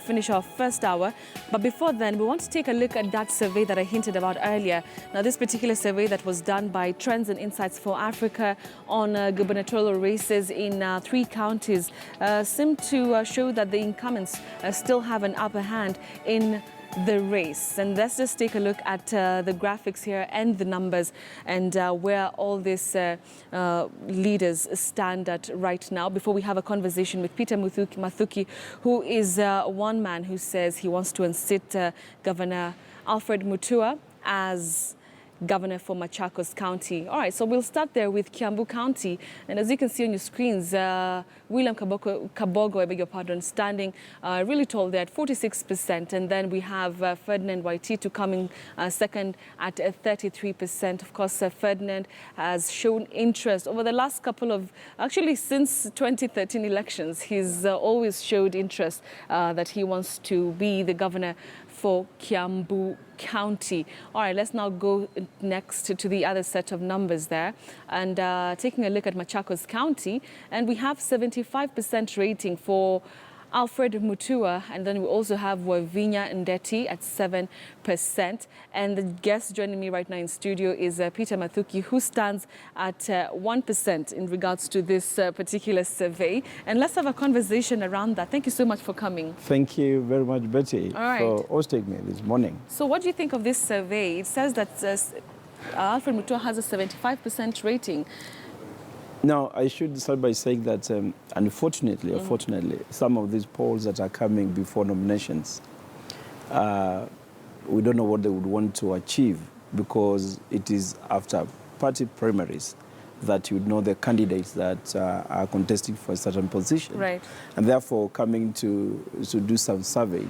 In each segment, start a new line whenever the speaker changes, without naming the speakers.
finish our first hour. But before then, we want to take a look at that survey that I hinted about earlier. Now, this particular survey that was done by Trends and Insights for Africa on gubernatorial races in 3 counties seemed to show that the incumbents still have an upper hand in the race. And let's just take a look at the graphics here and the numbers and where all these leaders stand at right now, before we have a conversation with Peter Mathuki, who is one man who says he wants to unseat Governor-Alfred Mutua as governor for Machakos County. All right, so we'll start there with Kiambu County. And as you can see on your screens, William Kabogo, I beg your pardon, standing really tall there at 46%. And then we have Ferdinand Waititu coming second at 33%. Of course, Ferdinand has shown interest over the last couple of, actually since 2013 elections, he's always showed interest that he wants to be the governor for Kiambu County. All right, let's now go next to the other set of numbers there and taking a look at Machakos County, and we have 75% rating for Alfred Mutua, and then we also have Wavinya Ndeti at 7%. And the guest joining me right now in studio is Peter Mathuki, who stands at 1% in regards to this particular survey. And let's have a conversation around that. Thank you so much for coming.
Thank you very much, Betty,
for
hosting me this morning. So
what do you think of this survey? It says that Alfred Mutua has a 75% rating.
Now, I should start by saying that, unfortunately, some of these polls that are coming before nominations, we don't know what they would want to achieve, because it is after party primaries that you know the candidates that are contesting for a certain position.
Right.
And therefore, coming to do some survey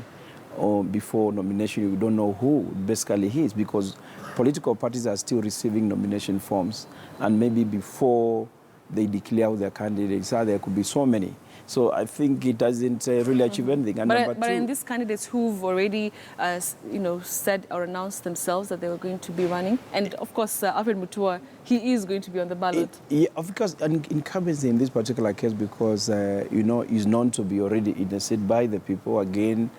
or before nomination, we don't know who basically he is, because political parties are still receiving nomination forms, and maybe before they declare their candidates, there could be so many. So I think it doesn't really achieve anything. And
but in these candidates who've already, said or announced themselves that they were going to be running, and of course, Alfred Mutua, he is going to be on the ballot.
Yeah, of course, incumbency in this particular case, because he's known to be already in the seat by the people again.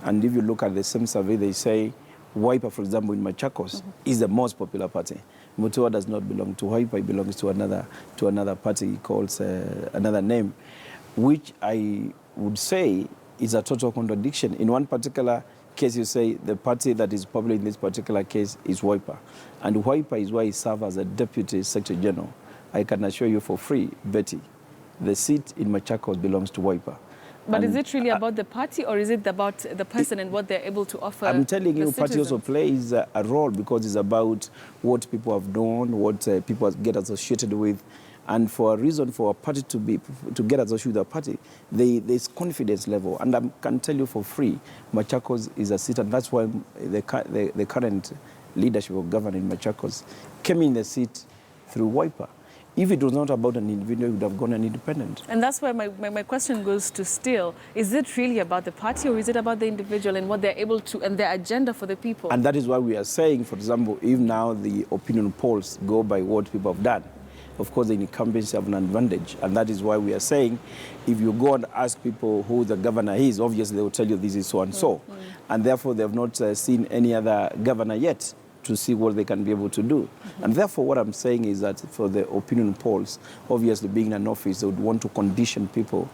And if you look at the same survey, they say Wiper, for example, in Machakos, is the most popular party. Mutua does not belong to Wiper; he belongs to another party. He calls another name, which I would say is a total contradiction. In one particular case, you say the party that is popular in this particular case is Wiper, and Wiper is why he serves as a deputy secretary general. I can assure you for free, Betty, the seat in Machakos belongs to Wiper.
But is it really about the party, or is it about the person and what they're able to offer?
I'm telling you, party also plays a role, because it's about what people have done, what people get associated with. And for a reason for a party to get associated with a party, there's confidence level. And I can tell you for free, Machakos is a seat, and that's why the current leadership of government in Machakos came in the seat through Wiper. If it was not about an individual, it would have gone an independent.
And that's why my question goes to still, is it really about the party, or is it about the individual and what they're able to, and their agenda for the people?
And that is why we are saying, for example, if now the opinion polls go by what people have done, of course the incumbents have an advantage. And that is why we are saying, if you go and ask people who the governor is, obviously they will tell you this is so and so. And therefore they have not seen any other governor yet to see what they can be able to do. And therefore what I'm saying is that for the opinion polls, obviously being in an office, they would want to condition people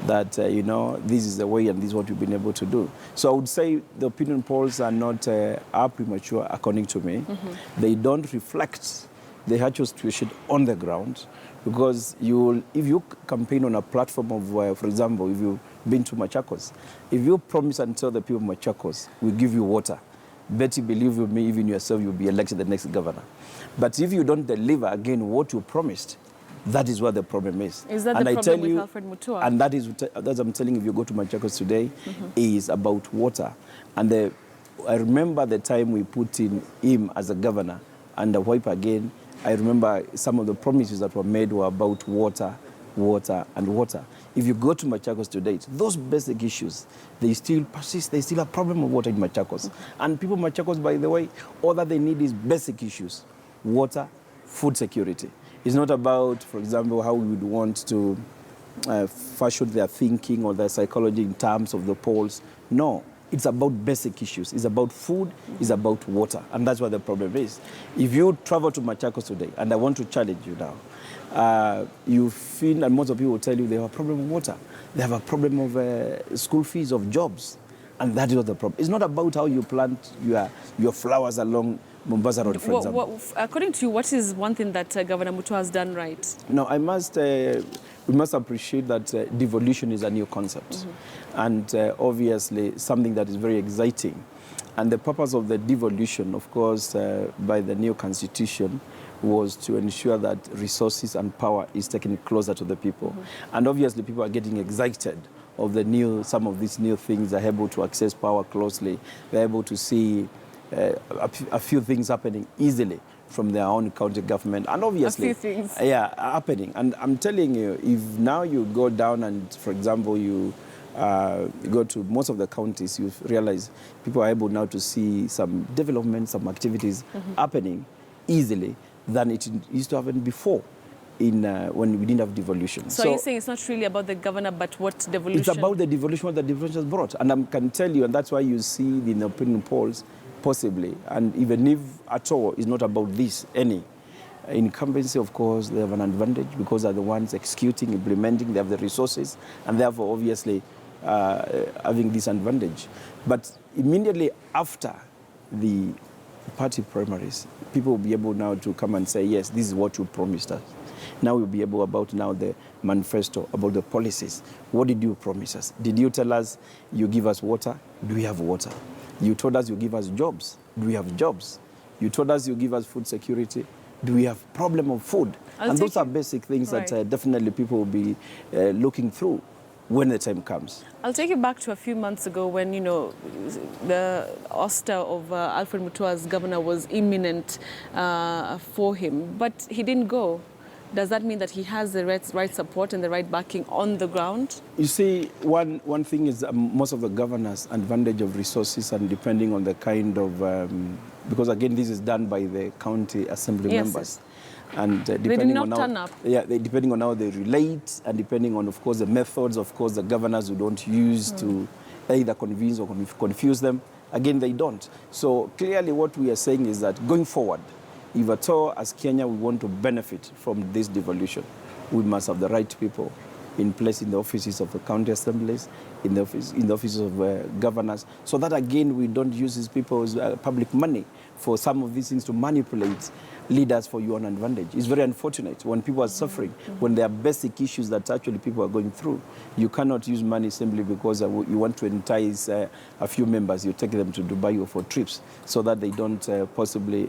that, this is the way and this is what you've been able to do. So I would say the opinion polls are not are premature, according to me. They don't reflect the actual situation on the ground, because if you campaign on a platform of, for example, if you've been to Machakos, if you promise and tell the people of Machakos, we give you water, Betty, believe with me, even yourself, you'll be elected the next governor. But if you don't deliver, again, what you promised, that is what the problem is.
Is that the problem with Alfred Mutua?
And that's I'm telling you, if you go to Machakos today, is about water. And I remember the time we put in him as a governor, and the Wiper again, I remember some of the promises that were made were about water, water, and water. If you go to Machakos today, those basic issues, they still persist. They still have a problem of water in Machakos. And people in Machakos, by the way, all that they need is basic issues: water, food security. It's not about, for example, how we would want to fashion their thinking or their psychology in terms of the polls. No, it's about basic issues. It's about food, it's about water. And that's what the problem is. If you travel to Machakos today, and I want to challenge you now, you feel, and most of people will tell you they have a problem with water. They have a problem of school fees, of jobs. And that is what the problem. It's not about how you plant your flowers along Mombasa Road, for example.
According to you, what is one thing that Governor Mutua has done right?
No, we must appreciate that devolution is a new concept. And obviously something that is very exciting. And the purpose of the devolution, of course, by the new constitution, was to ensure that resources and power is taken closer to the people. And obviously people are getting excited of some of these new things. They're able to access power closely. They're able to see a few things happening easily from their own county government. And obviously,
a few things.
Yeah, happening. And I'm telling you, if now you go down and, for example, you go to most of the counties, you realize people are able now to see some development, some activities happening easily than it used to happen before when we didn't have devolution.
So you're saying it's not really about the governor, but what devolution?
It's about the devolution, what the devolution has brought. And I can tell you, and that's why you see in the opinion polls, possibly, and even if at all, it's not about this, incumbency, of course, they have an advantage because they're the ones executing, implementing, they have the resources, and therefore, obviously, having this advantage. But immediately after the party primaries, people will be able now to come and say, yes, this is what you promised us. Now we'll be able about now the manifesto, about the policies. What did you promise us? Did you tell us you give us water? Do we have water? You told us you give us jobs. Do we have jobs? You told us you give us food security. Do we have problem of food? And those are basic things that definitely people will be looking through when the time comes.
I'll take you back to a few months ago when, the ouster of Alfred Mutua's governor was imminent for him, but he didn't go. Does that mean that he has the right support and the right backing on the ground? You
see, one thing is most of the governors' advantage of resources and depending on the kind of, because again, this is done by the county assembly members. And depending on how, depending on how they relate and depending on, of course, the methods, of course, the governors who don't use to either convince or confuse them, again, they don't. So clearly what we are saying is that going forward, if at all, as Kenya, we want to benefit from this devolution, we must have the right people in place in the offices of the county assemblies, in the offices of governors, so that, again, we don't use these people's public money for some of these things to manipulate leaders for your own advantage. It's very unfortunate when people are suffering, when there are basic issues that actually people are going through. You cannot use money simply because you want to entice a few members. You take them to Dubai or for trips so that they don't possibly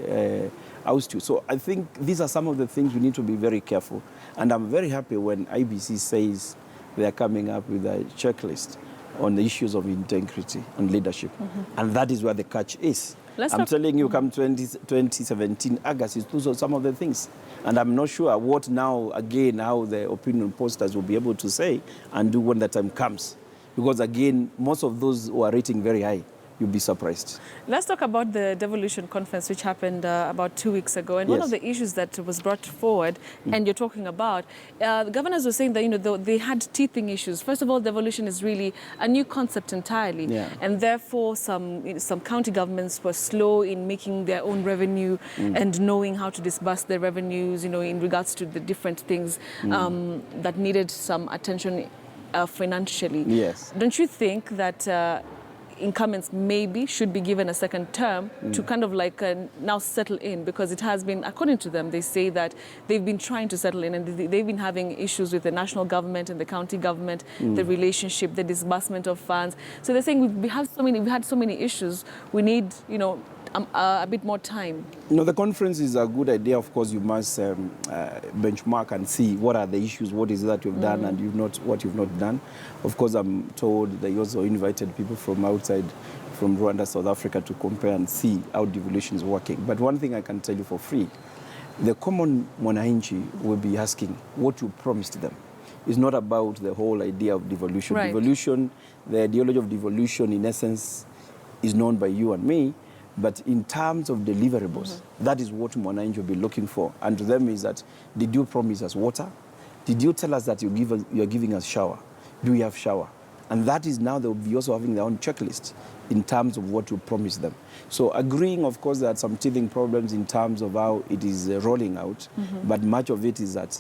oust you. So I think these are some of the things we need to be very careful. And I'm very happy when IBC says they are coming up with a checklist on the issues of integrity and leadership. And that is where the catch is. I'm telling you, come 2017 August, those are some of the things. And I'm not sure what now, again, how the opinion posters will be able to say and do when the time comes. Because, again, most of those who are rating very high, you'll be surprised. Let's talk about the Devolution conference, which happened about 2 weeks ago. And one of the issues that was brought forward, and you're talking about, the governors were saying that, they had teething issues. First of all, devolution is really a new concept entirely. And therefore, some county governments were slow in making their own revenue and knowing how to disburse their revenues, in regards to the different things that needed some attention financially. Don't you think that incumbents maybe should be given a second term to kind of like now settle in, because it has been, according to them, they say that they've been trying to settle in and they've been having issues with the national government and the county government, the relationship, the disbursement of funds. So they're saying we've had so many issues, we need, a bit more time. The conference is a good idea. Of course, you must benchmark and see what are the issues, what is it that you've done and what you've not done. Of course, I'm told they also invited people from outside, from Rwanda, South Africa, to compare and see how devolution is working. But one thing I can tell you for free, the common mwananchi will be asking what you promised them. It's not about the whole idea of devolution. Devolution, the ideology of devolution, in essence, is known by you and me. But in terms of deliverables, that is what mwananchi will be looking for. And to them is that, did you promise us water? Did you tell us that you're giving us shower? Do we have shower? And that is now they'll be also having their own checklist in terms of what you promise them. So agreeing, of course, there are some teething problems in terms of how it is rolling out, but much of it is that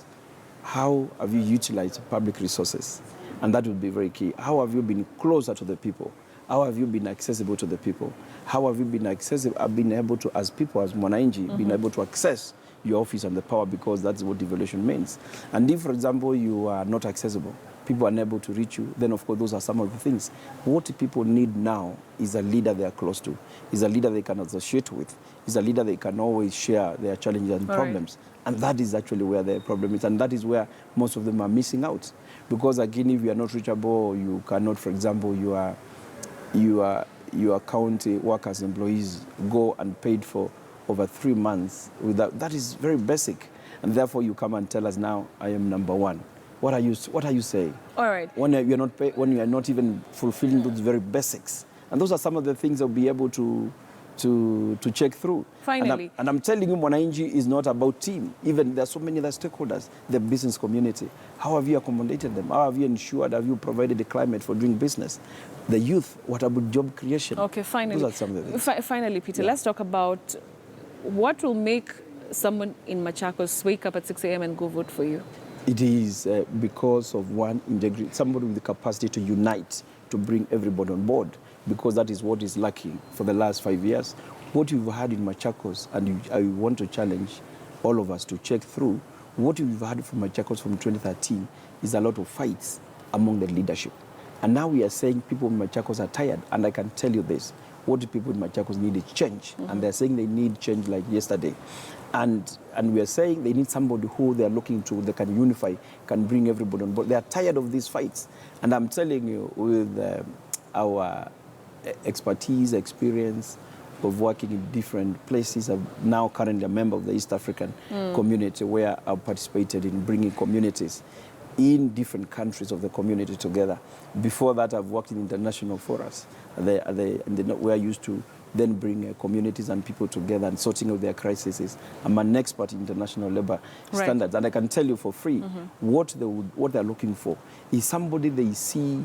how have you utilized public resources? And that would be very key. How have you been closer to the people? How have you been accessible to the people? How have you been been able to, as people, as Mwananchi, been able to access your office and the power, because that's what devolution means. And if, for example, you are not accessible, people are unable to reach you, then of course those are some of the things. What people need now is a leader they are close to, is a leader they can associate with, is a leader they can always share their challenges and problems. And that is actually where the problem is, and that is where most of them are missing out. Because again, if you are not reachable, you cannot, for example, your county workers, employees go and paid for over 3 months without, that is very basic. And therefore you come and tell us now, I am number one. What are you saying?
All right.
When you are not even fulfilling those very basics. And those are some of the things I'll be able to check through.
Finally.
And I'm telling you, Mwananchi is not about team. Even there are so many other stakeholders, the business community. How have you accommodated them? How have you ensured, have you provided the climate for doing business? The youth, what about job creation?
Okay, finally.
Those are some of the things.
Finally, Peter, let's talk about what will make someone in Machakos wake up at 6 a.m. and go vote for you.
It is because of one integrity, somebody with the capacity to unite, to bring everybody on board, because that is what is lacking for the last 5 years. What you've had in Machakos, and I want to challenge all of us to check through, what you've had from Machakos from 2013 is a lot of fights among the leadership. And now we are saying people in Machakos are tired, and I can tell you this, what people in Machakos need is change, and they're saying they need change like yesterday. And we are saying they need somebody who they are looking to, they can unify, can bring everybody on board. They are tired of these fights. And I'm telling you, with our expertise, experience of working in different places, I'm now currently a member of the East African community, where I've participated in bringing communities in different countries of the community together. Before that, I've worked in international forums where I used to then bring communities and people together and sorting out their crises. I'm an expert in international labor standards, and I can tell you for free what they're looking for is somebody they see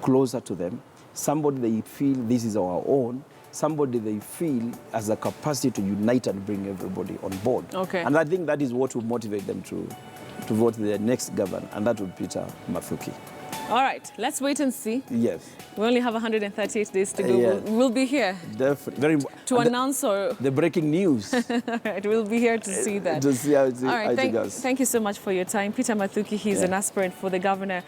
closer to them, somebody they feel this is our own, somebody they feel has the capacity to unite and bring everybody on board.
Okay.
And I think that is what will motivate them to vote the next governor, and that would be Peter Mathuki.
All right, let's wait and see.
Yes.
We only have 138 days to go.
Yes.
We'll be here to announce
the breaking news.
All right, we'll be here to see that.
To see how it
All right,
goes.
thank you so much for your time. Peter Mathuki, he's an aspirant for the governor.